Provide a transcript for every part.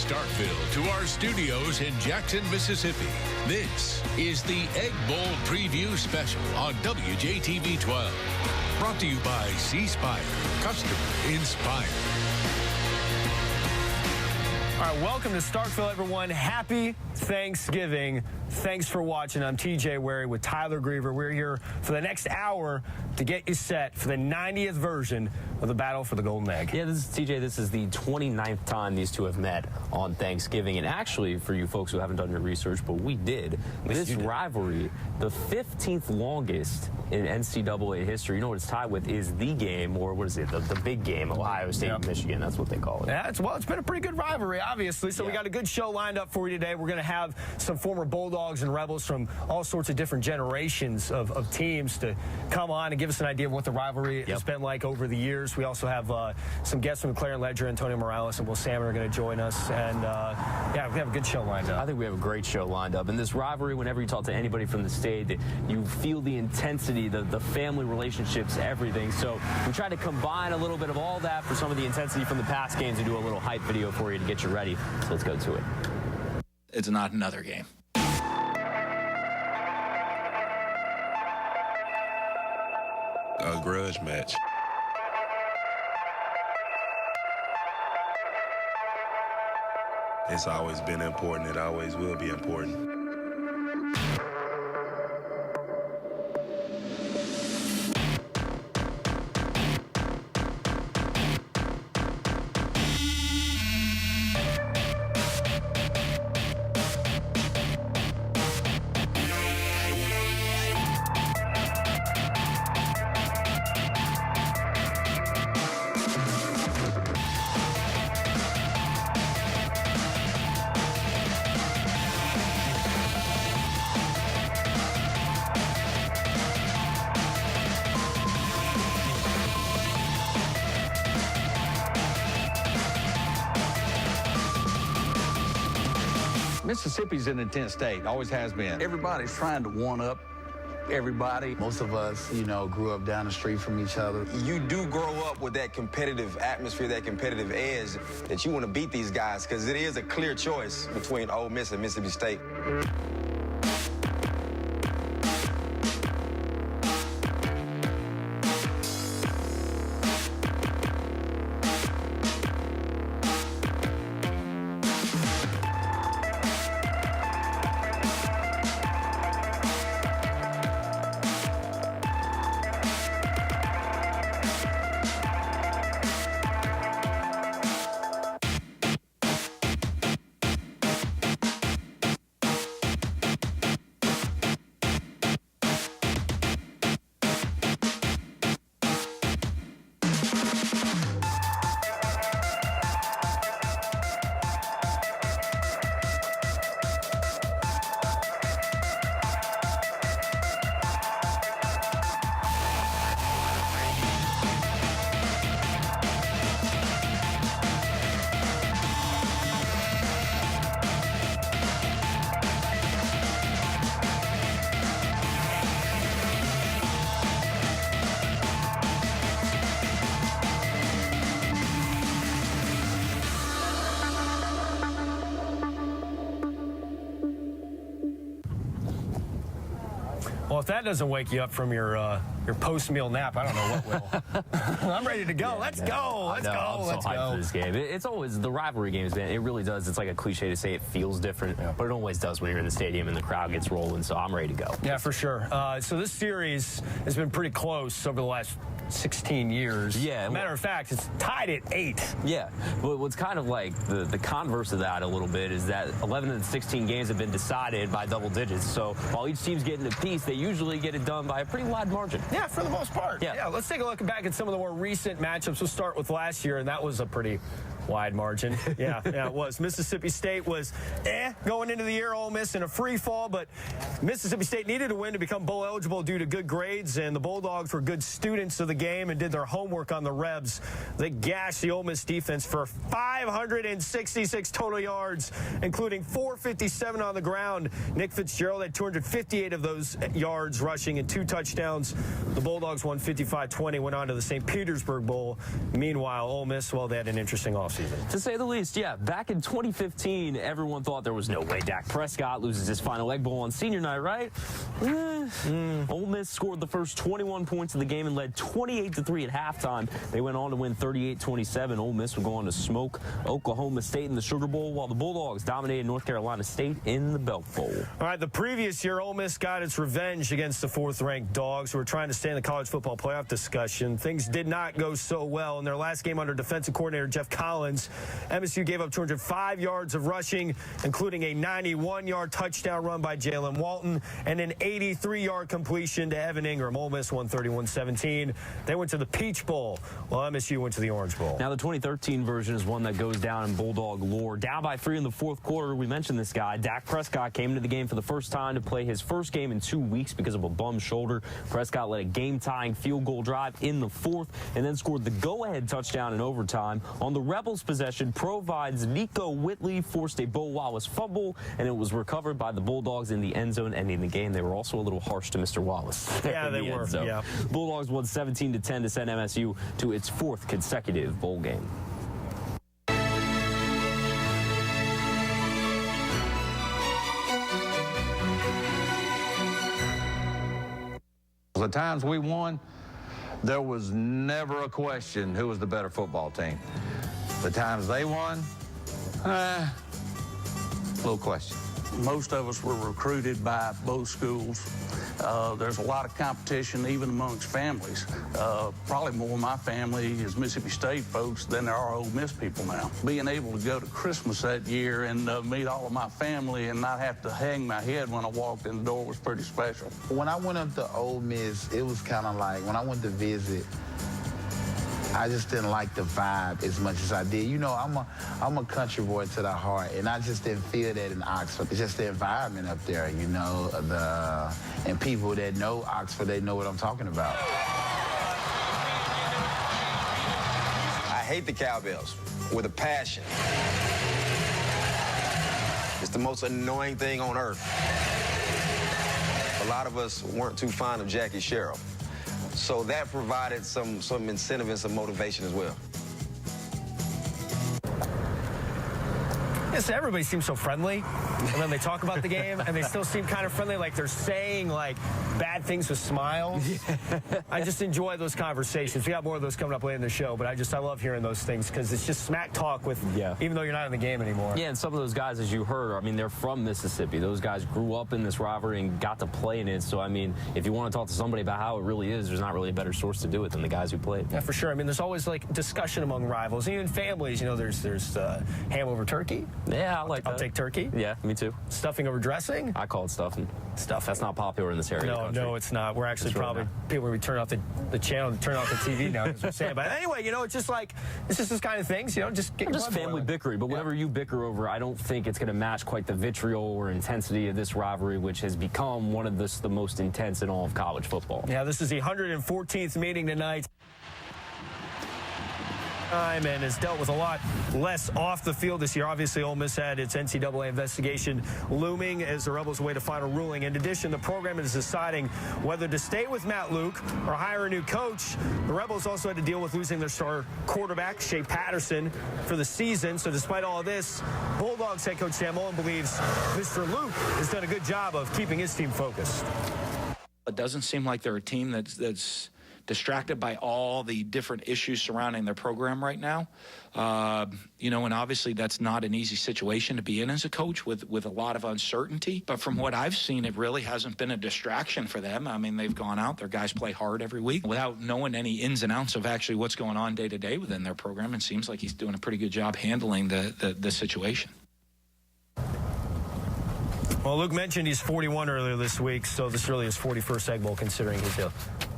Starkville to our studios in Jackson, Mississippi. This is the Egg Bowl Preview Special on WJTV 12. Brought to you by C-Spire. Customer inspired. All right, welcome to Starkville, everyone. Happy Thanksgiving. Thanks for watching. I'm TJ Werre with Tyler Greever. We're here for the next hour to get you set for the 90th version of the Battle for the Golden Egg. Yeah, this is TJ. This is the 29th time these two have met on Thanksgiving. And actually, for you folks who haven't done your research, but we did, this rivalry, the 15th longest in NCAA history. You know what it's tied with is the game, or what is it, the big game, Ohio State and Michigan. That's what they call it. Yeah, it's been a pretty good rivalry, obviously. So we got a good show lined up for you today. We're going to have some former Bulldogs and Rebels from all sorts of different generations of teams to come on and give us an idea of what the rivalry has been like over the years. We also have some guests from McLaren Ledger, Antonio Morales and Will Salmon are going to join us. And, yeah, we have a good show lined up. I think we have a great show lined up. And this rivalry, whenever you talk to anybody from the state, you feel the intensity, the family relationships, everything. So we try to combine a little bit of all that for some of the intensity from the past games and do a little hype video for you to get you ready. So let's go to it. It's not another game. A grudge match. It's always been important. It always will be important. Mississippi's an intense state, always has been. Everybody's trying to one-up everybody. Most of us, grew up down the street from each other. You do grow up with that competitive atmosphere, that competitive edge that you want to beat these guys because it is a clear choice between Ole Miss and Mississippi State. Well, if that doesn't wake you up from your post-meal nap, I don't know what will. I'm ready to go. Let's go. Let's go. I'm so hyped for this game. It's always the rivalry games, man. It really does. It's like a cliche to say it feels different, but it always does when you're in the stadium and the crowd gets rolling. So I'm ready to go. Yeah, for sure. So this series has been pretty close over the last 16 years. Yeah. Matter of fact, it's tied at 8. Yeah. But what's kind of like the converse of that a little bit is that 11 of the 16 games have been decided by double digits. So while each team's getting a piece, they usually get it done by a pretty wide margin. Yeah, for the most part. Yeah, let's take a look back at some of the more recent matchups. We'll start with last year, and that was a pretty wide margin. Yeah, it was. Mississippi State was going into the year. Ole Miss in a free fall, but Mississippi State needed a win to become bowl eligible due to good grades, and the Bulldogs were good students of the game and did their homework on the Rebs. They gashed the Ole Miss defense for 566 total yards, including 457 on the ground. Nick Fitzgerald had 258 of those yards rushing and 2 touchdowns. The Bulldogs won 55-20, went on to the St. Petersburg Bowl. Meanwhile, Ole Miss, well, they had an interesting offseason. offseason. To say the least, yeah. Back in 2015, everyone thought there was no way Dak Prescott loses his final Egg Bowl on senior night, right? Ole Miss scored the first 21 points of the game and led 28-3 at halftime. They went on to win 38-27. Ole Miss would go on to smoke Oklahoma State in the Sugar Bowl, while the Bulldogs dominated North Carolina State in the Belk Bowl. All right, the previous year, Ole Miss got its revenge against the fourth-ranked Dogs, who were trying to stay in the college football playoff discussion. Things did not go so well. In their last game under defensive coordinator Jeff Collins, MSU gave up 205 yards of rushing, including a 91-yard touchdown run by Jalen Walton and an 83-yard completion to Evan Ingram. Ole Miss won 31-17. They went to the Peach Bowl, while MSU went to the Orange Bowl. Now, the 2013 version is one that goes down in Bulldog lore. Down by 3 in the fourth quarter, we mentioned this guy. Dak Prescott came into the game for the first time to play his first game in 2 weeks because of a bum shoulder. Prescott led a game-tying field goal drive in the fourth and then scored the go-ahead touchdown in overtime. On the Rebels' possession, Provide's Nico Whitley forced a Bo Wallace fumble, and it was recovered by the Bulldogs in the end zone, ending the game. They were also a little harsh to Mr. Wallace. Yeah, they were. Yeah. Bulldogs won 17-10 to send MSU to its fourth consecutive bowl game. The times we won, there was never a question who was the better football team. The times they won, little question. Most of us were recruited by both schools. There's a lot of competition even amongst families. Probably more of my family is Mississippi State folks than there are Ole Miss people now. Being able to go to Christmas that year and meet all of my family and not have to hang my head when I walked in the door was pretty special. When I went up to Ole Miss, it was kind of like, when I went to visit, I just didn't like the vibe as much as I did. You know, I'm a country boy to the heart, and I just didn't feel that in Oxford. It's just the environment up there, you know, and people that know Oxford, they know what I'm talking about. I hate the Cowbells with a passion. It's the most annoying thing on earth. A lot of us weren't too fond of Jackie Sherrill. So that provided some incentive and some motivation as well. Yes, everybody seems so friendly, and then they talk about the game, and they still seem kind of friendly, like they're saying like bad things with smiles. I just enjoy those conversations. We got more of those coming up later in the show, but I love hearing those things because it's just smack talk with, even though you're not in the game anymore. Yeah, and some of those guys, as you heard, I mean, they're from Mississippi. Those guys grew up in this rivalry and got to play in it. So, I mean, if you want to talk to somebody about how it really is, there's not really a better source to do it than the guys who played. Yeah, for sure. I mean, there's always like discussion among rivals, even families. You know, there's ham over turkey. Yeah, I like that. I'll take turkey. Yeah, me too. Stuffing over dressing. I call it stuffing. Stuff. That's not popular in this area. No, it's not. We're actually probably people we turn off the channel, turn off the TV now. As we're saying. But anyway, you know, it's just this kind of things. You know, just get just family bickering. But whatever you bicker over, I don't think it's going to match quite the vitriol or intensity of this rivalry, which has become one of the most intense in all of college football. Yeah, this is the 114th meeting tonight. And has dealt with a lot less off the field this year. Obviously, Ole Miss had its NCAA investigation looming as the Rebels await a final ruling. In addition, the program is deciding whether to stay with Matt Luke or hire a new coach. The Rebels also had to deal with losing their star quarterback, Shea Patterson, for the season. So despite all of this, Bulldogs head coach Sam Mullen believes Mr. Luke has done a good job of keeping his team focused. It doesn't seem like they're a team that's distracted by all the different issues surrounding their program right now. You know, and obviously that's not an easy situation to be in as a coach with a lot of uncertainty. But from what I've seen, it really hasn't been a distraction for them. I mean, they've gone out, their guys play hard every week without knowing any ins and outs of actually what's going on day to day within their program. It seems like he's doing a pretty good job handling the situation. Well, Luke mentioned he's 41 earlier this week, so this really is 41st Egg Bowl considering he's a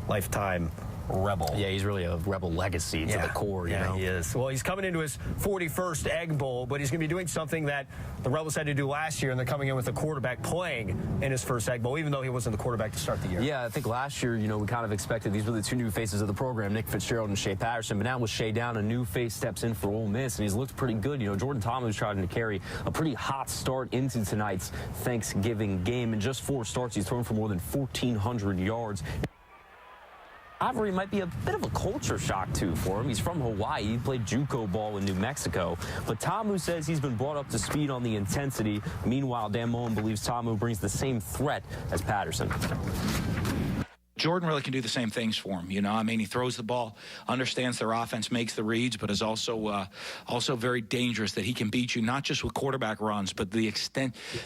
lifetime Rebel. Yeah, he's really a Rebel legacy to the core, you know? He is. Well, he's coming into his 41st Egg Bowl, but he's going to be doing something that the Rebels had to do last year, and they're coming in with a quarterback playing in his first Egg Bowl, even though he wasn't the quarterback to start the year. Yeah, I think last year, you know, we kind of expected these were the two new faces of the program, Nick Fitzgerald and Shea Patterson, but now with Shea down, a new face steps in for Ole Miss, and he's looked pretty good. You know, Jordan Thomas trying to carry a pretty hot start into tonight's Thanksgiving game. In just 4 starts, he's thrown for more than 1,400 yards. rivalry might be a bit of a culture shock, too, for him. He's from Hawaii. He played JUCO ball in New Mexico. But Tamu says he's been brought up to speed on the intensity. Meanwhile, Dan Mullen believes Tamu brings the same threat as Patterson. Jordan really can do the same things for him. You know, I mean, he throws the ball, understands their offense, makes the reads, but is also very dangerous. That he can beat you not just with quarterback runs, but the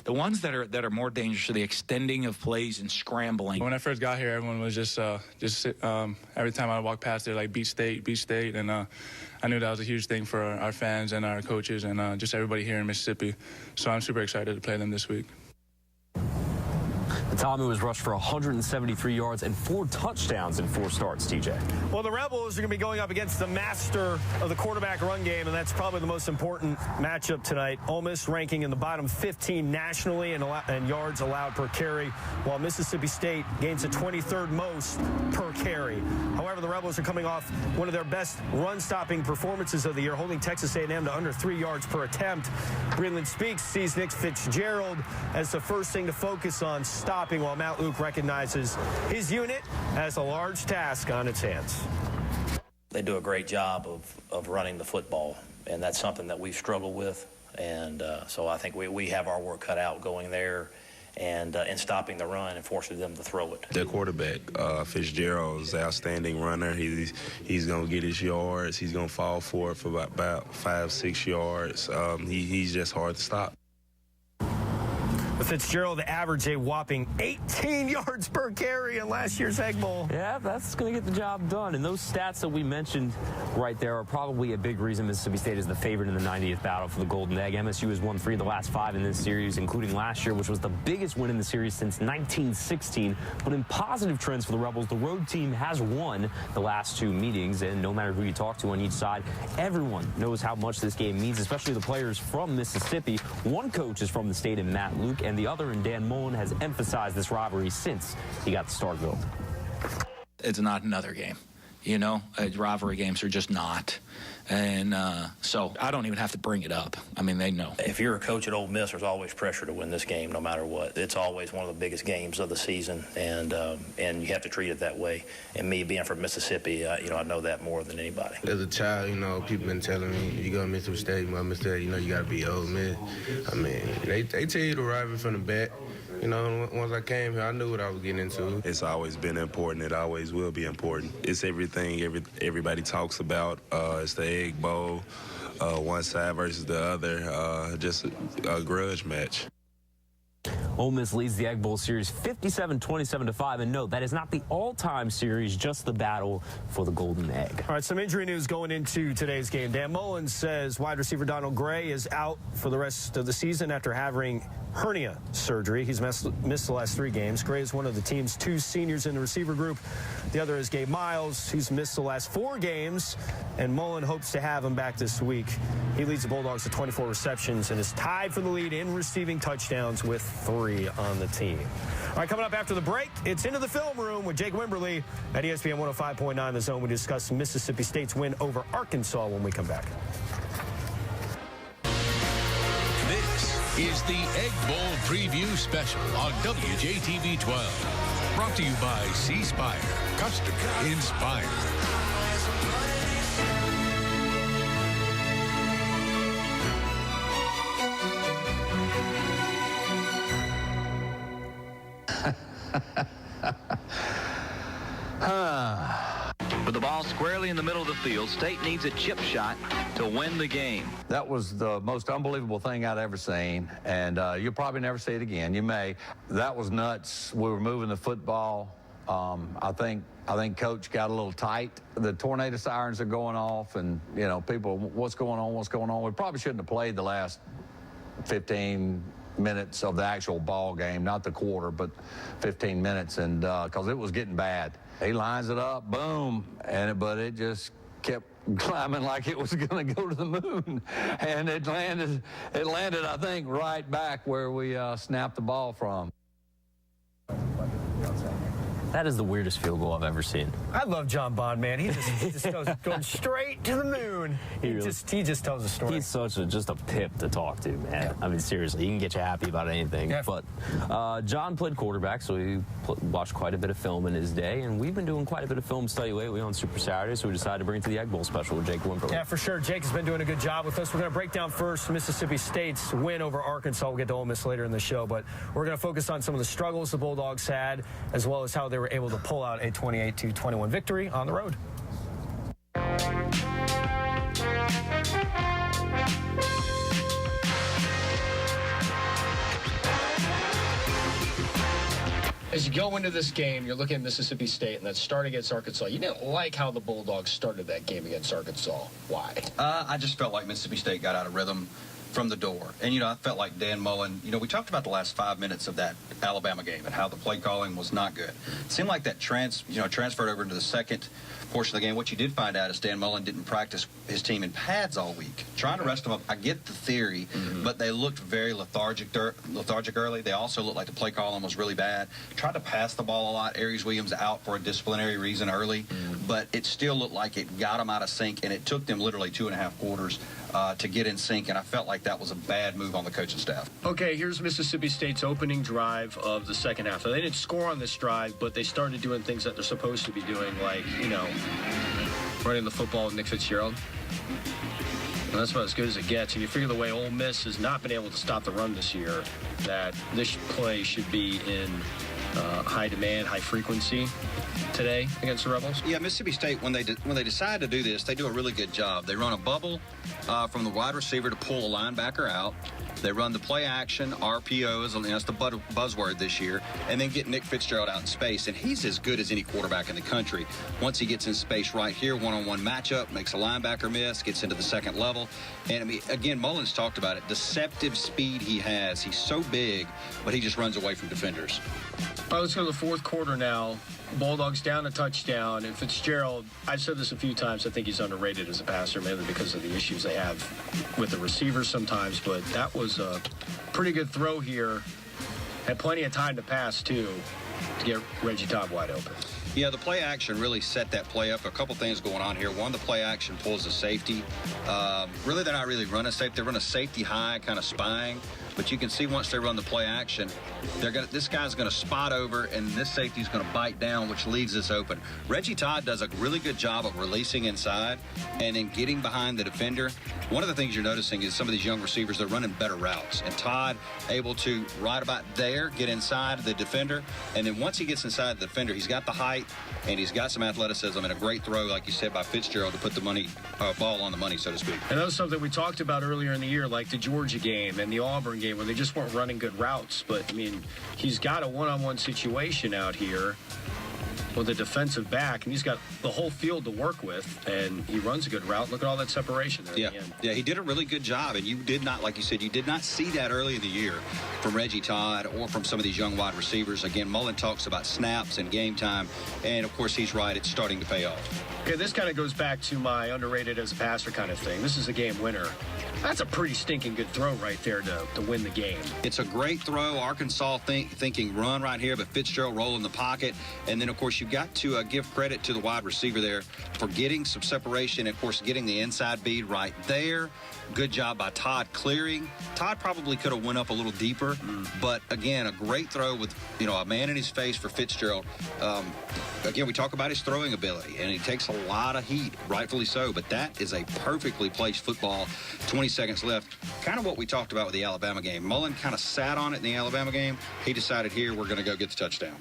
ones that are more dangerous are the extending of plays and scrambling. When I first got here, everyone was just every time I walked past, they're like beat state, and I knew that was a huge thing for our fans and our coaches and just everybody here in Mississippi. So I'm super excited to play them this week. Tamu has rushed for 173 yards and 4 touchdowns in 4 starts, TJ. Well, the Rebels are going to be going up against the master of the quarterback run game, and that's probably the most important matchup tonight. Ole Miss ranking in the bottom 15 nationally in yards allowed per carry, while Mississippi State gains the 23rd most per carry. However, the Rebels are coming off one of their best run-stopping performances of the year, holding Texas A&M to under 3 yards per attempt. Breland Speaks sees Nick Fitzgerald as the first thing to focus on stopping, while Matt Luke recognizes his unit has a large task on its hands. They do a great job of running the football, and that's something that we've struggled with. And so I think we have our work cut out going there and stopping the run and forcing them to throw it. The quarterback, Fitzgerald, is an outstanding runner. He's going to get his yards. He's going to fall for it for about 5-6 yards. He's just hard to stop. Fitzgerald averaged a whopping 18 yards per carry in last year's Egg Bowl. Yeah, that's going to get the job done. And those stats that we mentioned right there are probably a big reason Mississippi State is the favorite in the 90th battle for the Golden Egg. MSU has won 3 of the last 5 in this series, including last year, which was the biggest win in the series since 1916. But in positive trends for the Rebels, the road team has won the last 2 meetings. And no matter who you talk to on each side, everyone knows how much this game means, especially the players from Mississippi. One coach is from the state in Matt Luke, and the other in Dan Mullen has emphasized this rivalry since he got the start built. It's not another game. You know, rivalry games are just not. And so I don't even have to bring it up. I mean, they know. If you're a coach at Ole Miss, there's always pressure to win this game no matter what. It's always one of the biggest games of the season, and you have to treat it that way. And me being from Mississippi, I know that more than anybody. As a child, people been telling me, you go to Mississippi State, you got to be Ole Miss. I mean, they tell you the rivalry from the back. Once I came here, I knew what I was getting into. It's always been important. It always will be important. It's everything everybody talks about. It's the Egg Bowl, one side versus the other, just a grudge match. Ole Miss leads the Egg Bowl series 57-27-5, and note that is not the all-time series, just the battle for the Golden Egg. All right, some injury news going into today's game. Dan Mullen says wide receiver Donald Gray is out for the rest of the season after having hernia surgery. He's missed the last 3 games. Gray is one of the team's 2 seniors in the receiver group. The other is Gabe Miles, who's missed the last 4 games, and Mullen hopes to have him back this week. He leads the Bulldogs to 24 receptions and is tied for the lead in receiving touchdowns with 3 on the team. All right, coming up after the break, it's Into the Film Room with Jake Wimberly at ESPN 105.9 The Zone. We discuss Mississippi State's win over Arkansas when we come back. This is the Egg Bowl Preview Special on WJTV 12. Brought to you by C Spire. Customer inspired. With the ball squarely in the middle of the field, State needs a chip shot to win the game. That was the most unbelievable thing I'd ever seen, and you'll probably never see it again. You may. That was nuts. We were moving the football. I think Coach got a little tight. The tornado sirens are going off, and, people, what's going on? We probably shouldn't have played the last 15 minutes of the actual ball game, not the quarter, but 15 minutes, and because it was getting bad. He lines it up, boom, but it just kept climbing like it was going to go to the moon, and it landed, I think, right back where we snapped the ball from. That is the weirdest field goal I've ever seen. I love John Bond, man. He just goes going straight to the moon. He just tells a story. He's just a pip to talk to, man. Yeah. I mean, seriously, he can get you happy about anything. Yeah. But John played quarterback, so he watched quite a bit of film in his day, and we've been doing quite a bit of film study lately on Super Saturday, so we decided to bring it to the Egg Bowl special with Jake Wimberly. Yeah, for sure. Jake has been doing a good job with us. We're going to break down first Mississippi State's win over Arkansas. We'll get to Ole Miss later in the show, but we're going to focus on some of the struggles the Bulldogs had, as well as how they were able to pull out a 28-21 victory on the road. As you go into this game, you're looking at Mississippi State, and that start against Arkansas. You didn't like how the Bulldogs started that game against Arkansas. Why? I just felt like Mississippi State got out of rhythm from the door. And, I felt like Dan Mullen, we talked about the last 5 minutes of that Alabama game and how the play calling was not good. It seemed like that transferred over into the second portion of the game. What you did find out is Dan Mullen didn't practice his team in pads all week. Trying to rest them up, I get the theory, but they looked very lethargic early. They also looked like the play calling was really bad. Tried to pass the ball a lot. Aries Williams out for a disciplinary reason early, but it still looked like it got them out of sync, and it took them literally 2.5 quarters to get in sync, and I felt like that was a bad move on the coaching staff. Okay, here's Mississippi State's opening drive of the second half. So they didn't score on this drive, but they started doing things that they're supposed to be doing, like, running the football with Nick Fitzgerald. And that's about as good as it gets. And you figure the way Ole Miss has not been able to stop the run this year, that this play should be in high demand, high frequency today against the Rebels? Yeah, Mississippi State, when they decide to do this, they do a really good job. They run a bubble from the wide receiver to pull a linebacker out. They run the play action, RPOs, that's the buzzword this year, and then get Nick Fitzgerald out in space. And he's as good as any quarterback in the country. Once he gets in space right here, one-on-one matchup, makes a linebacker miss, gets into the second level. And, I mean, again, Mullins talked about it, deceptive speed he has. He's so big, but he just runs away from defenders. All right, let's go to the fourth quarter now. Bulldogs down a touchdown, and Fitzgerald, I've said this a few times, I think he's underrated as a passer, mainly because of the issues they have with the receivers sometimes, but that was a pretty good throw here. Had plenty of time to pass, too, to get Reggie Todd wide open. Yeah, the play action really set that play up. A couple things going on here. One, the play action pulls a safety. Really, they're not really running a safety. They run a safety high, kind of spying. But you can see once they run the play action, this guy's going to spot over, and this safety's going to bite down, which leaves this open. Reggie Todd does a really good job of releasing inside and then getting behind the defender. One of the things you're noticing is some of these young receivers, they're running better routes. And Todd able to, right about there, get inside the defender. And then once he gets inside the defender, he's got the height, and he's got some athleticism and a great throw, like you said, by Fitzgerald to put the ball on the money, so to speak. And that was something we talked about earlier in the year, like the Georgia game and the Auburn game, where they just weren't running good routes. But, I mean, he's got a one-on-one situation out here with a defensive back, and he's got the whole field to work with, and he runs a good route. Look at all that separation there at the end. Yeah, he did a really good job, and you did not, like you said, you did not see that early in the year from Reggie Todd or from some of these young wide receivers. Again, Mullen talks about snaps and game time, and, of course, he's right. It's starting to pay off. Okay, this kind of goes back to my underrated as a passer kind of thing. This is a game winner. That's a pretty stinking good throw right there to win the game. It's a great throw. Arkansas thinking run right here, but Fitzgerald rolling the pocket. And then, of course, you've got to give credit to the wide receiver there for getting some separation and, of course, getting the inside bead right there. Good job by Todd clearing. Todd probably could have went up a little deeper, but, again, a great throw with, a man in his face for Fitzgerald. Again, we talk about his throwing ability, and he takes a lot of heat, rightfully so, but that is a perfectly placed football. 20 seconds left. Kind of what we talked about with the Alabama game. Mullen kind of sat on it in the Alabama game. He decided here we're going to go get the touchdown.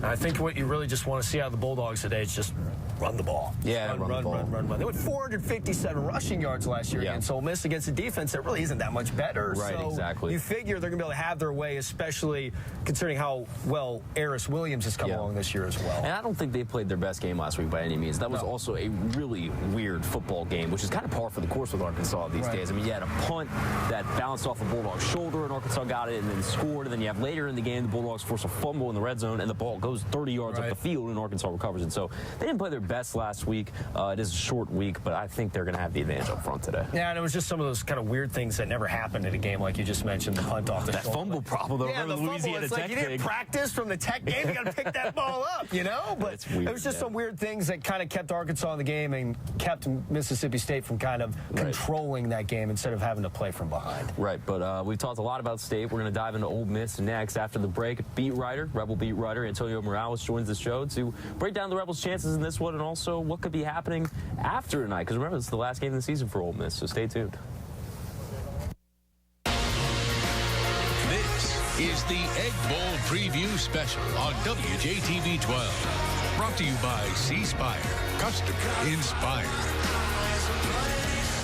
I think what you really just want to see out of the Bulldogs today is just run the ball. Yeah, run. They went 457 rushing yards last year against Ole Miss against a defense that really isn't that much better. Right, so exactly. You figure they're going to be able to have their way, especially considering how well Aries Williams has come along this year as well. And I don't think they played their best game last week by any means. That was also a really weird football game, which is kind of par for the course with Arkansas these days. I mean, you had a punt that bounced off a Bulldog's shoulder, and Arkansas got it and then scored. And then you have later in the game, the Bulldogs force a fumble in the red zone, and the ball goes goes 30 yards up the field and Arkansas recovers it. So they didn't play their best last week. It is a short week, but I think they're going to have the advantage up front today. Yeah, and it was just some of those kind of weird things that never happened in a game, like you just mentioned, the punt off the that shoulder. fumble problem, though. Yeah, the fumble. It's like you didn't practice from the Tech game. You got to pick that ball up, you know? But it's weird, it was just some weird things that kind of kept Arkansas in the game and kept Mississippi State from kind of controlling that game instead of having to play from behind. Right, but we've talked a lot about State. We're going to dive into Ole Miss next. After the break, Rebel beat writer Antonio Morales joins the show to break down the Rebels' chances in this one and also what could be happening after tonight. Because remember, it's the last game of the season for Ole Miss, so stay tuned. This is the Egg Bowl Preview Special on WJTV 12. Brought to you by C Spire. Customer inspired.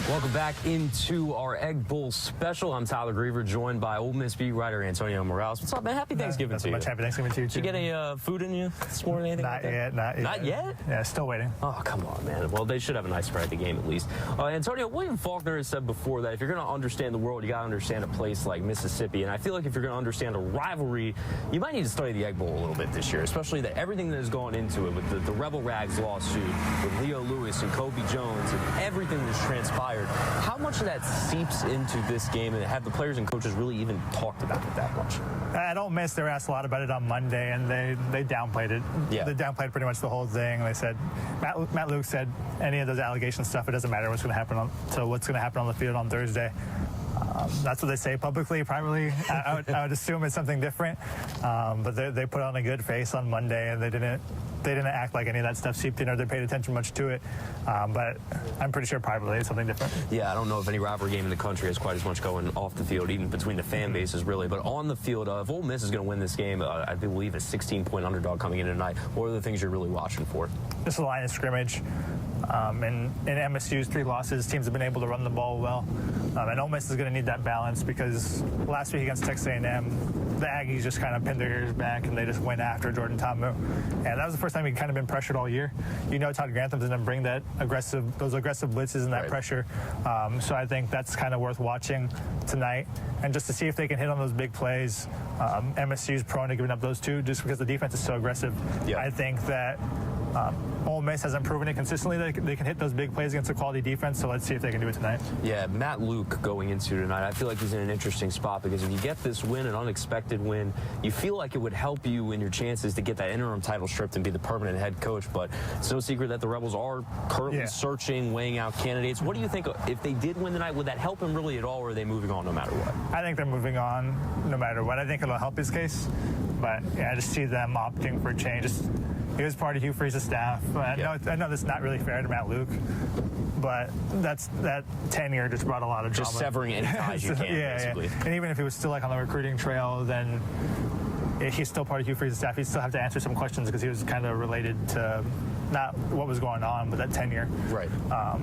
Welcome back into our Egg Bowl special. I'm Tyler Greever, joined by Ole Miss beat writer Antonio Morales. What's up, man? Happy Thanksgiving to you. Happy Thanksgiving to you, too. Did you get any food in you this morning? Anything Not yet. Not yet? Yeah, still waiting. Oh, come on, man. Well, they should have a nice spread at the game at least. Antonio, William Faulkner has said before that if you're going to understand the world, you got to understand a place like Mississippi. And I feel like if you're going to understand a rivalry, you might need to study the Egg Bowl a little bit this year, especially that everything that has gone into it with the Rebel Rags lawsuit, with Leo Lewis and Kobe Jones and everything that's transpired. How much of that seeps into this game, and have the players and coaches really even talked about it that much? At Ole Miss, they were asked a lot about it on Monday, and they downplayed it. Yeah. They downplayed pretty much the whole thing. They said, Matt Luke said, any of those allegation stuff, it doesn't matter what's going to happen on the field on Thursday. That's what they say publicly. Privately, I would assume it's something different. But they put on a good face on Monday, and they didn't act like any of that stuff seeped in or they paid attention much to it. But I'm pretty sure privately it's something different. Yeah, I don't know if any rivalry game in the country has quite as much going off the field, even between the fan bases, really. But on the field, if Ole Miss is going to win this game, I believe a 16-point underdog coming in tonight. What are the things you're really watching for? Just the line of scrimmage. In MSU's 3 losses, teams have been able to run the ball well. And Ole Miss is going to need that balance because last week against Texas A&M, the Aggies just kind of pinned their ears back and they just went after Jordan Ta'amu. And that was the first time he'd kind of been pressured all year. You know Todd Grantham's going to bring those aggressive blitzes and that pressure. So I think that's kind of worth watching tonight. And just to see if they can hit on those big plays. MSU's prone to giving up those two just because the defense is so aggressive. Yeah. I think that Ole Miss hasn't proven it consistently that they can hit those big plays against a quality defense, so let's see if they can do it tonight. Yeah, Matt Luke going into tonight, I feel like he's in an interesting spot because if you get this win, an unexpected win, you feel like it would help you in your chances to get that interim title stripped and be the permanent head coach, but it's no secret that the Rebels are currently searching, weighing out candidates. What do you think, if they did win tonight, would that help him really at all, or are they moving on no matter what? I think they're moving on no matter what. I think it'll help his case, but yeah, I just see them opting for change. He was part of Hugh Freeze's staff. I know that's not really fair to Matt Luke, but that tenure just brought a lot of drama. Just severing any ties you can, basically. Yeah. And even if he was still like on the recruiting trail, then he's still part of Hugh Freeze's staff. He'd still have to answer some questions because he was kind of related to not what was going on, but that tenure. Right. I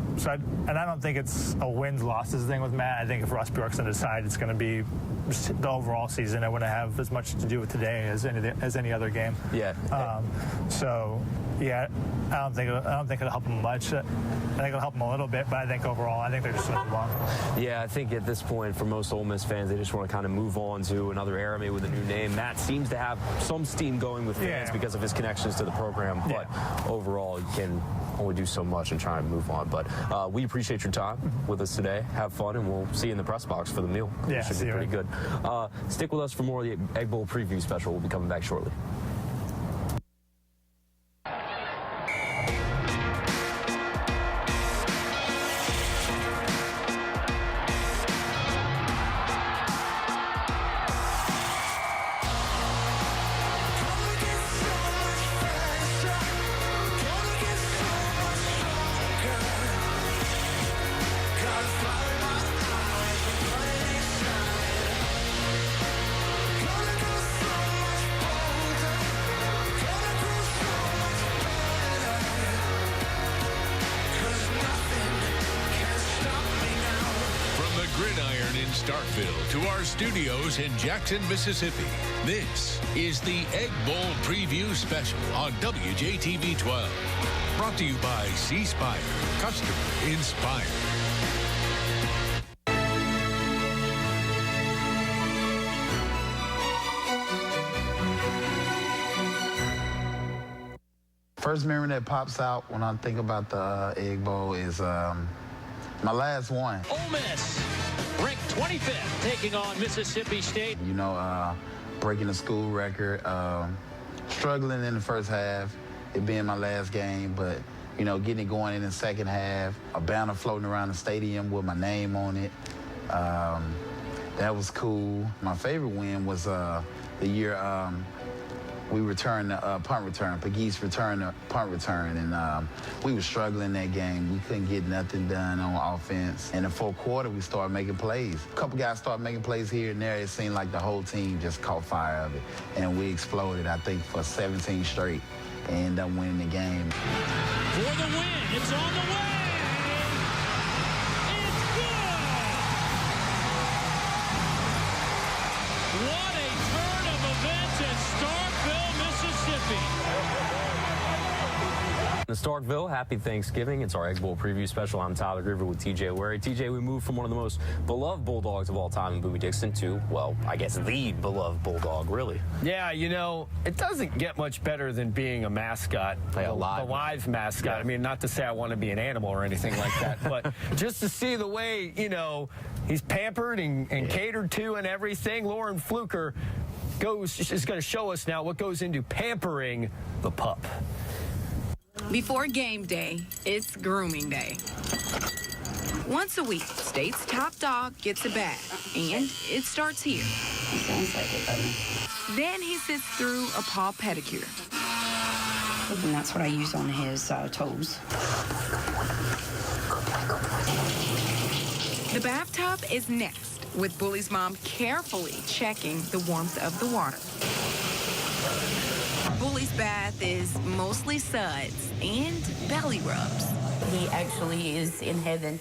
don't think it's a wins-losses thing with Matt. I think if Ross Bjork's on his side, it's going to be just the overall season. It wouldn't have as much to do with today as any other game. Yeah. I don't think it'll help him much. I think it'll help him a little bit, but I think overall, I think they're just going to move on. Yeah, I think at this point, for most Ole Miss fans, they just want to kind of move on to another era, maybe with a new name. Matt seems to have some steam going with fans because of his connections to the program, but overall, you can only do so much and try and move on. But we appreciate your time with us today. Have fun, and we'll see you in the press box for the meal. Yeah, it should be pretty good. Stick with us for more of the Egg Bowl Preview Special. We'll be coming back shortly. Starkville to our studios in Jackson, Mississippi. This is the Egg Bowl Preview Special on WJTV 12. Brought to you by C Spire. Customer inspired. First memory that pops out when I think about the Egg Bowl is my last one. Ole Miss, ranked 25th, taking on Mississippi State. You know, breaking the school record, struggling in the first half, it being my last game, but, you know, getting it going in the second half, a banner floating around the stadium with my name on it. That was cool. My favorite win was the year we returned the punt return. Pegues returned the punt return, and we were struggling that game. We couldn't get nothing done on offense. In the fourth quarter, we started making plays. A couple guys started making plays here and there. It seemed like the whole team just caught fire of it, and we exploded, I think, for 17 straight and ended up winning the game. For the win, it's on the way. It's good. What a turn of events at Starkville, Mississippi. In Starkville, happy Thanksgiving. It's our Egg Bowl preview special. I'm Tyler Greever with TJ Werre. TJ, we moved from one of the most beloved Bulldogs of all time in Bowie Dixon to, well, I guess the beloved Bulldog, really. Yeah, you know, it doesn't get much better than being a mascot, like a live mascot. Yeah. I mean, not to say I want to be an animal or anything like that, but just to see the way, you know, he's pampered and catered to and everything. Lauren Fluker is going to show us now what goes into pampering the pup. Before game day, it's grooming day. Once a week, State's top dog gets a bath, and it starts here. Sounds like it, doesn't it? Then he sits through a paw pedicure. And that's what I use on his toes. The bathtub is next, with Bully's mom carefully checking the warmth of the water. Bully's bath is mostly suds and belly rubs. He actually is in heaven.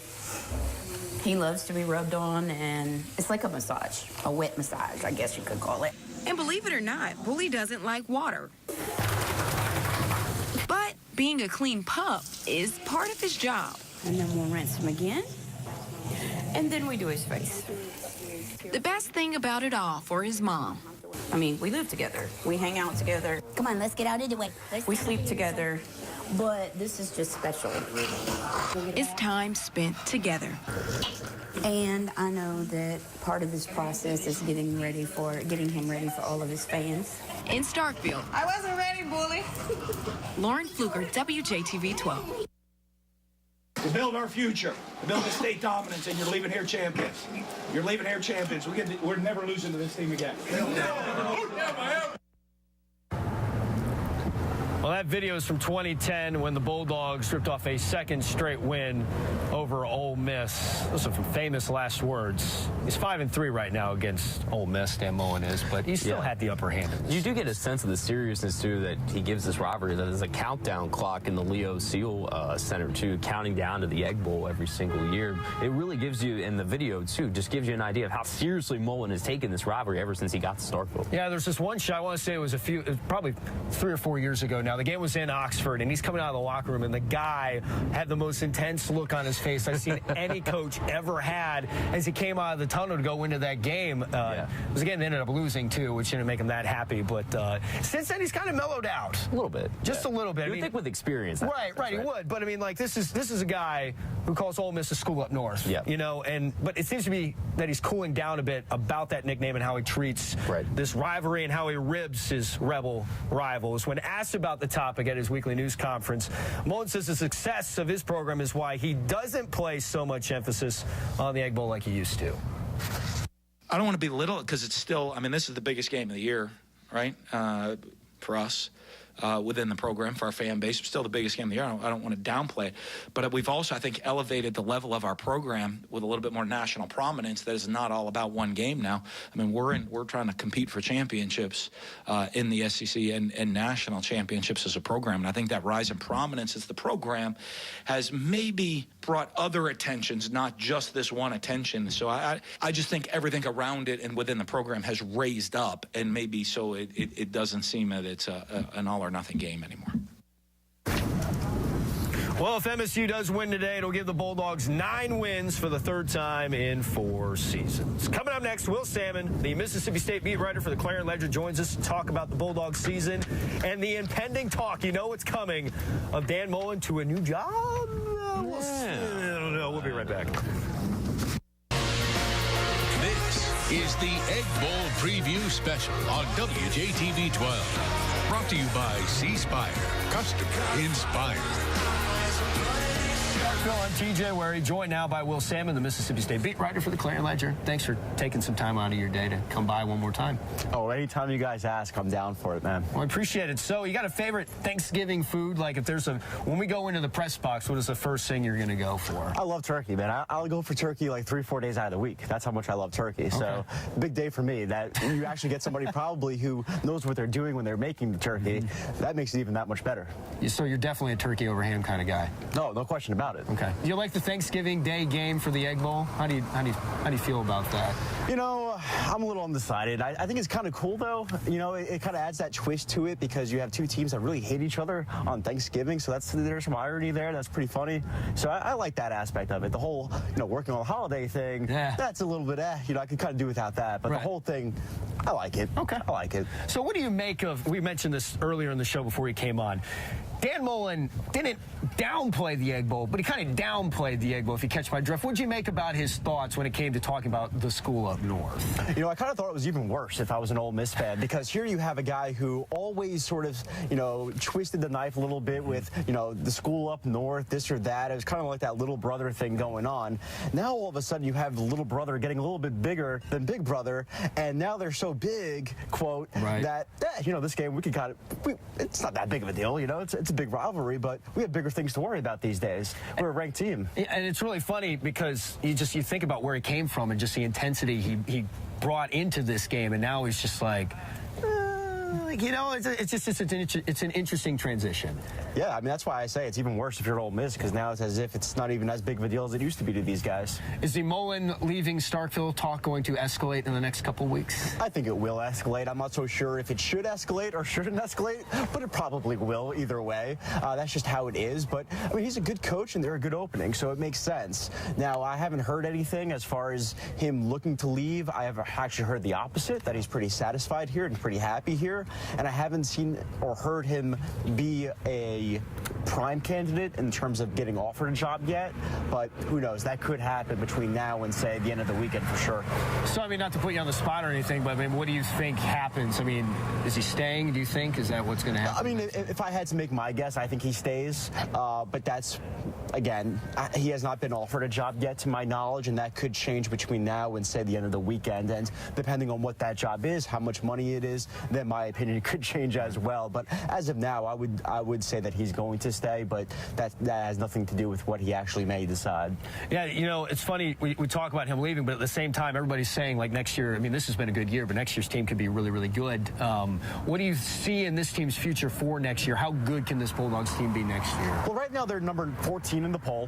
He loves to be rubbed on, and it's like a massage, a wet massage, I guess you could call it. And believe it or not, Bully doesn't like water. But being a clean pup is part of his job. And then we'll rinse him again, and then we do his face. The best thing about it all for his mom. I mean, we live together. We hang out together. Come on, let's get out of the way. We sleep together, but this is just special. It's time spent together. And I know that part of this process is getting him ready for all of his fans. In Starkville. I wasn't ready, Bully. Lauren Fluker, WJTV 12. To build our future, to build the state dominance, and you're leaving here champions. You're leaving here champions. We're never losing to this team again. Well, that video is from 2010 when the Bulldogs ripped off a second straight win over Ole Miss. Those are some famous last words. He's 5-3 right now against Ole Miss, Dan Mullen is, but he still had the upper hand. You do get a sense of the seriousness, too, that he gives this rivalry. That there's a countdown clock in the Leo Seal Center, too, counting down to the Egg Bowl every single year. It really gives you, in the video, too, just gives you an idea of how seriously Mullen has taken this rivalry ever since he got to Starkville. Yeah, there's this one shot, I want to say it was probably 3 or 4 years ago now. The game was in Oxford, and he's coming out of the locker room, and the guy had the most intense look on his face I've seen any coach ever had as he came out of the tunnel to go into that game. It was a game that ended up losing, too, which didn't make him that happy. But since then, he's kind of mellowed out. A little bit. Just a little bit. You would think with experience. Right, he would. But, I mean, like, this is a guy who calls Ole Miss a school up north. Yeah. You know, but it seems to be that he's cooling down a bit about that nickname and how he treats this rivalry and how he ribs his rebel rivals. When asked about the topic at his weekly news conference, Mullen says the success of his program is why he doesn't place so much emphasis on the Egg Bowl like he used to. I don't want to belittle it because it's still, I mean, this is the biggest game of the year, right, for us. Within the program, for our fan base. It's still the biggest game of the year. I don't want to downplay it. But we've also, I think, elevated the level of our program with a little bit more national prominence that is not all about one game now. I mean, we're trying to compete for championships in the SEC and national championships as a program. And I think that rise in prominence as the program has maybe brought other attentions, not just this one attention. So I just think everything around it and within the program has raised up, and maybe so it doesn't seem that it's an all or nothing game anymore. Well, if MSU does win today, it'll give the Bulldogs 9 wins for the 3rd time in 4 seasons. Coming up next, Will Salmon, the Mississippi State beat writer for the Clarion Ledger, joins us to talk about the Bulldogs season and the impending talk, you know what's coming, of Dan Mullen to a new job? We'll see. I don't know. We'll be right back. This is the Egg Bowl Preview Special on WJTV 12. Brought to you by C Spire. Customer inspired. I'm TJ Werre, joined now by Will Salmon, the Mississippi State beat writer for the Clarion Ledger. Thanks for taking some time out of your day to come by one more time. Oh, anytime you guys ask, I'm down for it, man. Well, I appreciate it. So, you got a favorite Thanksgiving food? Like, if there's when we go into the press box, what is the first thing you're going to go for? I love turkey, man. I'll go for turkey like 3-4 days out of the week. That's how much I love turkey. Okay. So, big day for me. That you actually get somebody probably who knows what they're doing when they're making the turkey. That makes it even that much better. So, you're definitely a turkey over ham kind of guy? No question about it. Okay. Do you like the Thanksgiving Day game for the Egg Bowl? How do you feel about that? You know, I'm a little undecided. I think it's kind of cool, though. You know, it kind of adds that twist to it because you have 2 teams that really hate each other on Thanksgiving. So there's some irony there. That's pretty funny. So I like that aspect of it. The whole, working on the holiday thing, that's a little bit, I could kind of do without that. But the whole thing, I like it. Okay. I like it. So what do you make of, we mentioned this earlier in the show before he came on, Dan Mullen didn't downplay the Egg Bowl, but he kind of downplayed the Egg Bowl, if you catch my drift. What did you make about his thoughts when it came to talking about the school up north? I kind of thought it was even worse if I was an Ole Miss fan, because here you have a guy who always sort of, twisted the knife a little bit with, the school up north, this or that. It was kind of like that little brother thing going on. Now, all of a sudden, you have the little brother getting a little bit bigger than Big Brother, and now they're so big, quote, that, this game, we could kind of, it's not that big of a deal, it's a big rivalry, but we have bigger things to worry about these days. We're a ranked team. And it's really funny because you think about where he came from and just the intensity he brought into this game, and now he's just like, it's an interesting transition. Yeah, I mean, that's why I say it's even worse if you're Ole Miss, because now it's as if it's not even as big of a deal as it used to be to these guys. Is the Mullen leaving Starkville talk going to escalate in the next couple weeks? I think it will escalate. I'm not so sure if it should escalate or shouldn't escalate, but it probably will either way. That's just how it is. But, I mean, he's a good coach and they're a good opening, so it makes sense. Now, I haven't heard anything as far as him looking to leave. I have actually heard the opposite, that he's pretty satisfied here and pretty happy here. And I haven't seen or heard him be a prime candidate in terms of getting offered a job yet, but who knows? That could happen between now and, say, the end of the weekend for sure. So, I mean, not to put you on the spot or anything, but, I mean, what do you think happens? I mean, is he staying, do you think? Is that what's going to happen? I mean, if I had to make my guess, I think he stays, but that's, again, he has not been offered a job yet to my knowledge, and that could change between now and, say, the end of the weekend, and depending on what that job is, how much money it is, then my opinion could change as well. But as of now, I would say that he's going to stay, but that has nothing to do with what he actually may decide. Yeah, it's funny, we talk about him leaving, but at the same time, everybody's saying, like, next year, I mean, this has been a good year, but next year's team could be really, really good. What do you see in this team's future for next year? How good can this Bulldogs team be next year? Well, right now, they're number 14 in the poll,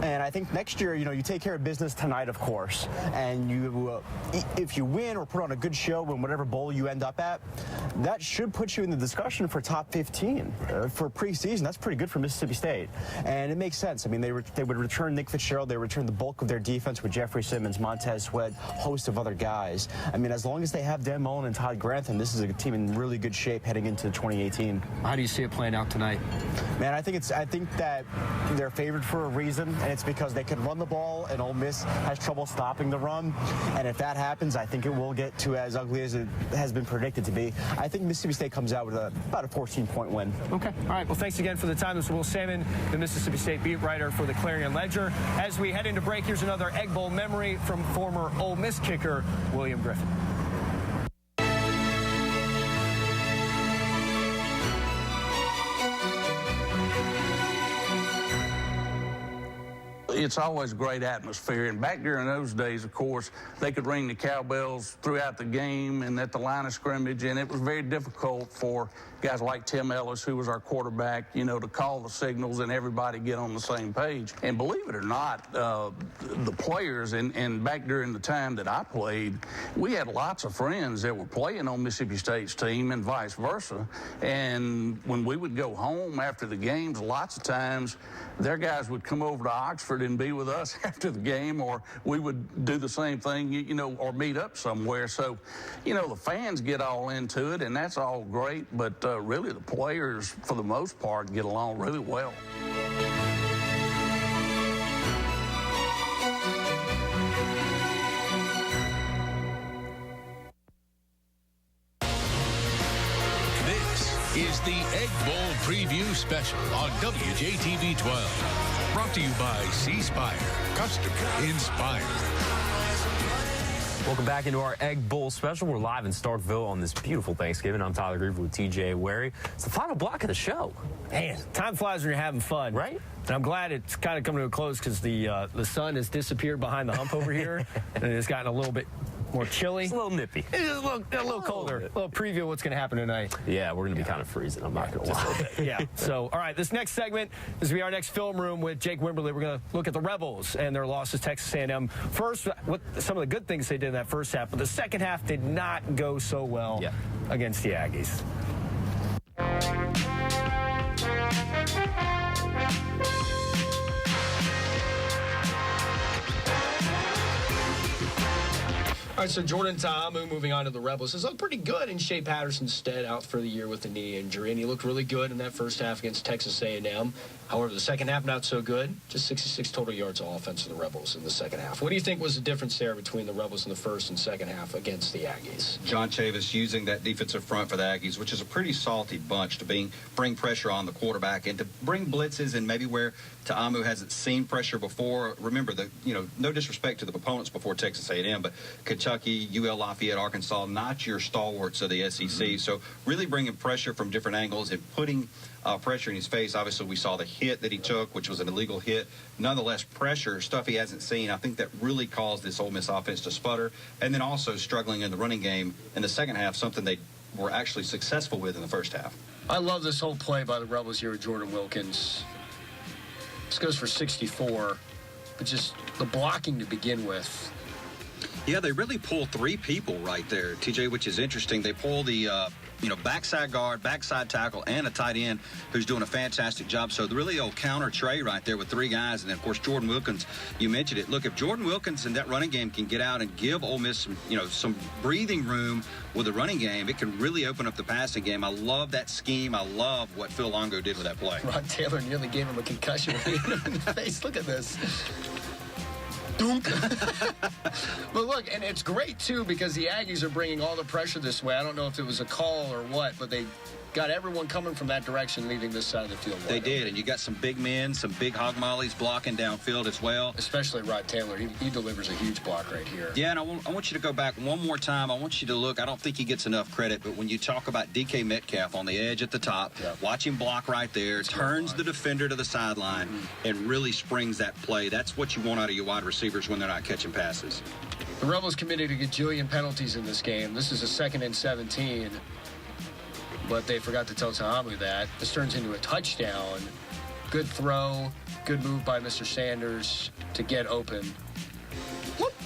and I think next year, you take care of business tonight, of course, and if you win or put on a good show in whatever bowl you end up at, that should put you in the discussion for top 15 for preseason. That's pretty good for Mississippi State, and it makes sense. I mean, they would return Nick Fitzgerald, they return the bulk of their defense with Jeffrey Simmons, Montez Sweat, host of other guys. I mean, as long as they have Dan Mullen and Todd Grantham, this is a team in really good shape heading into 2018. How do you see it playing out tonight? Man, I think that they're favored for a reason, and it's because they can run the ball, and Ole Miss has trouble stopping the run. And if that happens, I think it will get to as ugly as it has been predicted to be. I think Mississippi State comes out with about a 14-point win. Okay. All right. Well, thanks again for the time. This is Will Salmon, the Mississippi State beat writer for the Clarion Ledger. As we head into break, here's another Egg Bowl memory from former Ole Miss kicker William Griffin. It's always a great atmosphere, and back during those days, of course, they could ring the cowbells throughout the game and at the line of scrimmage, and it was very difficult for guys like Tim Ellis, who was our quarterback, you know, to call the signals and everybody get on the same page. And believe it or not, the players, and back during the time that I played, we had lots of friends that were playing on Mississippi State's team and vice versa. And when we would go home after the games, lots of times their guys would come over to Oxford and be with us after the game, or we would do the same thing, you know, or meet up somewhere. So, you know, the fans get all into it, and that's all great, but really the players, for the most part, get along really well. Is the Egg Bowl Preview Special on WJTV 12. Brought to you by C Spire. Customer inspired. Welcome back into our Egg Bowl Special. We're live in Starkville on this beautiful Thanksgiving. I'm Tyler Greever with TJ Werre. It's the final block of the show. Man, time flies when you're having fun. Right? And I'm glad it's kind of coming to a close because the sun has disappeared behind the hump over here, and it's gotten a little bit more chilly. It's a little nippy. It's a little colder. A little preview of what's going to happen tonight. Yeah, we're going to be kind of freezing. I'm not going to lie. Yeah. So, all right, this next segment is going to be our next film room with Jake Wimberly. We're going to look at the Rebels and their loss to Texas A&M. First, what some of the good things they did in that first half, but the second half did not go so well against the Aggies. All right, so Jordan Ta'amu moving on to the Rebels has looked pretty good in Shea Patterson's stead, out for the year with a knee injury, and he looked really good in that first half against Texas A&M. However, the second half, not so good. Just 66 total yards of offense for the Rebels in the second half. What do you think was the difference there between the Rebels in the first and second half against the Aggies? John Chavis using that defensive front for the Aggies, which is a pretty salty bunch, to bring pressure on the quarterback and to bring blitzes and maybe where Ta'amu hasn't seen pressure before. Remember, no disrespect to the opponents before Texas A&M, but Kentucky, UL Lafayette, Arkansas, not your stalwarts of the SEC. So really bringing pressure from different angles and putting pressure in his face. Obviously, we saw the hit that he took, which was an illegal hit. Nonetheless, pressure, stuff he hasn't seen. I think that really caused this Ole Miss offense to sputter. And then also struggling in the running game in the second half, something they were actually successful with in the first half. I love this whole play by the Rebels here with Jordan Wilkins. This goes for 64, but just the blocking to begin with. Yeah, they really pull three people right there, TJ, which is interesting. They pull the backside guard, backside tackle, and a tight end who's doing a fantastic job. So really old counter tray right there with three guys. And then, of course, Jordan Wilkins, you mentioned it. Look, if Jordan Wilkins in that running game can get out and give Ole Miss some breathing room with the running game, it can really open up the passing game. I love that scheme. I love what Phil Longo did with that play. Rod Taylor nearly gave him a concussion when he hit him in the face. Look at this. Dunk. But look, and it's great, too, because the Aggies are bringing all the pressure this way. I don't know if it was a call or what, but they got everyone coming from that direction, leaving this side of the field. They did, and you got some big men, some big hog mollies blocking downfield as well. Especially Rod Taylor. He delivers a huge block right here. Yeah, and I want you to go back one more time. I want you to look. I don't think he gets enough credit, but when you talk about DK Metcalf on the edge at the top, watch him block right there, turns the defender to the sideline, and really springs that play. That's what you want out of your wide receivers when they're not catching passes. The Rebels committed a gajillion penalties in this game. This is a 2nd and 17. But they forgot to tell Ta'amu that. This turns into a touchdown. Good throw. Good move by Mr. Sanders to get open.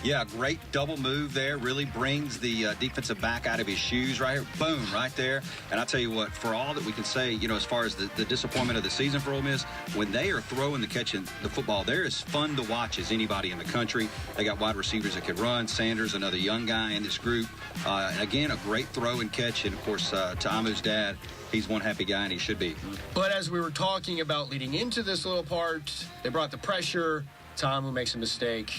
Yeah, great double move there. Really brings the defensive back out of his shoes right here. Boom, right there. And I'll tell you what, for all that we can say, as far as the disappointment of the season for Ole Miss, when they are throwing catching the football, they're as fun to watch as anybody in the country. They got wide receivers that can run. Sanders, another young guy in this group. And again, a great throw and catch. And, of course, Ta'amu's dad, he's one happy guy, and he should be. But as we were talking about leading into this little part, they brought the pressure. Ta'amu makes a mistake,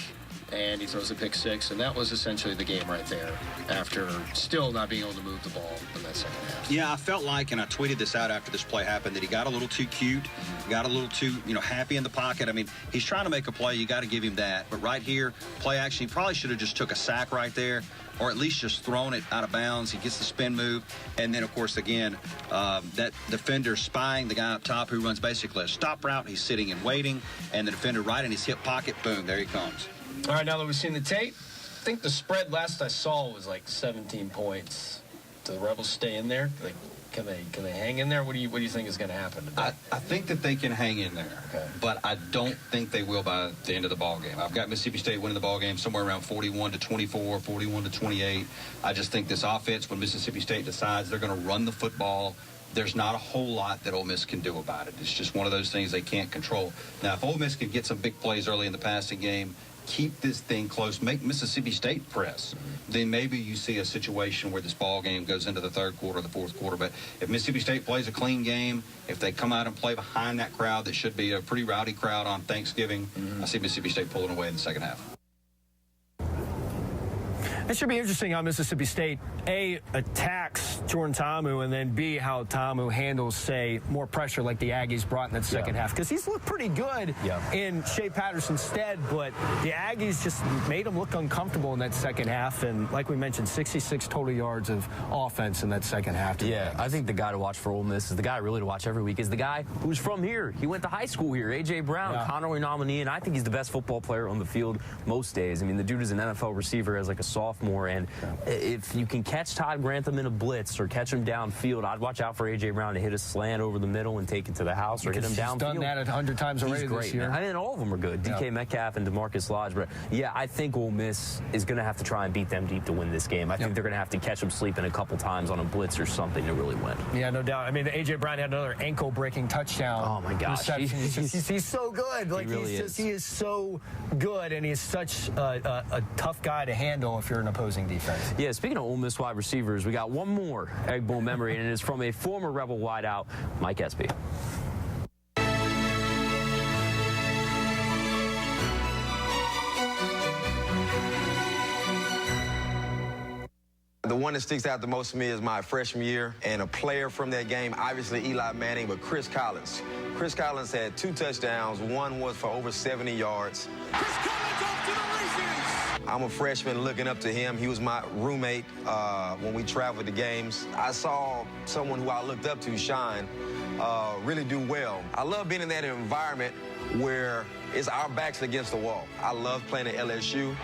and he throws a pick six, and that was essentially the game right there after still not being able to move the ball in that second half. Yeah, I felt like, and I tweeted this out after this play happened, that he got a little too cute, got a little too, happy in the pocket. I mean, he's trying to make a play. You got to give him that. But right here, play action, he probably should have just took a sack right there, or at least just thrown it out of bounds. He gets the spin move. And then, of course, again, that defender spying the guy up top who runs basically a stop route. He's sitting and waiting, and the defender right in his hip pocket, boom, there he comes. All right, now that we've seen the tape, I think the spread last I saw was like 17 points. Do the Rebels stay in there? Can they hang in there? What do you think is going to happen today? I think that they can hang in there, but I don't think they will by the end of the ball game. I've got Mississippi State winning the ball game somewhere around 41-24, 41-28. I just think this offense, when Mississippi State decides they're going to run the football, there's not a whole lot that Ole Miss can do about it. It's just one of those things they can't control. Now, if Ole Miss can get some big plays early in the passing game, keep this thing close, make Mississippi State press, then maybe you see a situation where this ball game goes into the third quarter or the fourth quarter. But if Mississippi State plays a clean game, if they come out and play behind that crowd that should be a pretty rowdy crowd on Thanksgiving, I see Mississippi State pulling away in the second half. It should be interesting how Mississippi State, A, attacks Jordan Ta'amu, and then B, how Ta'amu handles, say, more pressure like the Aggies brought in that second half. Because he's looked pretty good in Shea Patterson's stead, but the Aggies just made him look uncomfortable in that second half. And like we mentioned, 66 total yards of offense in that second half. Yeah, I think the guy to watch for Ole Miss is the guy really to watch every week is the guy who's from here. He went to high school here, A.J. Brown, Conroy nominee, and I think he's the best football player on the field most days. I mean, the dude is an NFL receiver as like a sophomore, and if you can catch Todd Grantham in a blitz or catch him downfield, I'd watch out for A.J. Brown to hit a slant over the middle and take it to the house or hit him downfield. He's done that 100 times already this year. I mean, all of them are good. DK Metcalf and DeMarcus Lodge. But, yeah, I think Ole Miss is going to have to try and beat them deep to win this game. I think they're going to have to catch them sleeping a couple times on a blitz or something to really win. Yeah, no doubt. I mean, A.J. Brown had another ankle-breaking touchdown. Oh, my gosh. He's so good. Like, he is so good, and he's such a tough guy to handle if you're an opposing defense. Yeah, speaking of Ole Miss wide receivers, we got one more Egg Bowl memory, and it is from a former Rebel wideout, Mike Espy. The one that sticks out the most to me is my freshman year, and a player from that game, obviously Eli Manning, but Chris Collins. Chris Collins had 2 touchdowns. One was for over 70 yards. Chris Collins off to the races! I'm a freshman looking up to him. He was my roommate when we traveled to games. I saw someone who I looked up to shine, really do well. I love being in that environment where it's our backs against the wall. I love playing at LSU.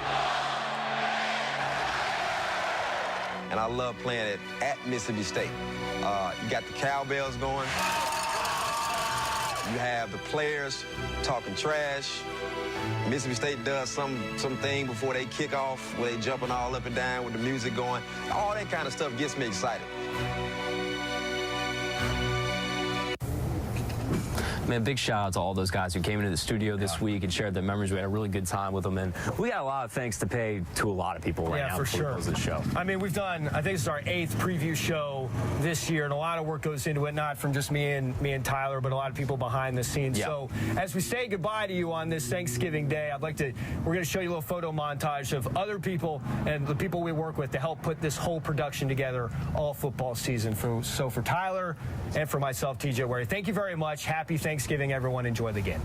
And I love playing it at Mississippi State. You got the cowbells going. You have the players talking trash. Mississippi State does something before they kick off where they jumping all up and down with the music going. All that kind of stuff gets me excited. Man, big shout out to all those guys who came into the studio this week and shared their memories. We had a really good time with them, and we got a lot of thanks to pay to a lot of people right now for sure. Close the show. I mean, we've done, I think this is our 8th preview show this year, and a lot of work goes into it, not from just me and Tyler, but a lot of people behind the scenes. So as we say goodbye to you on this Thanksgiving Day, we're going to show you a little photo montage of other people and the people we work with to help put this whole production together all football season. So for Tyler and for myself, TJ Werre, thank you very much. Happy Thanksgiving, everyone. Enjoy the game.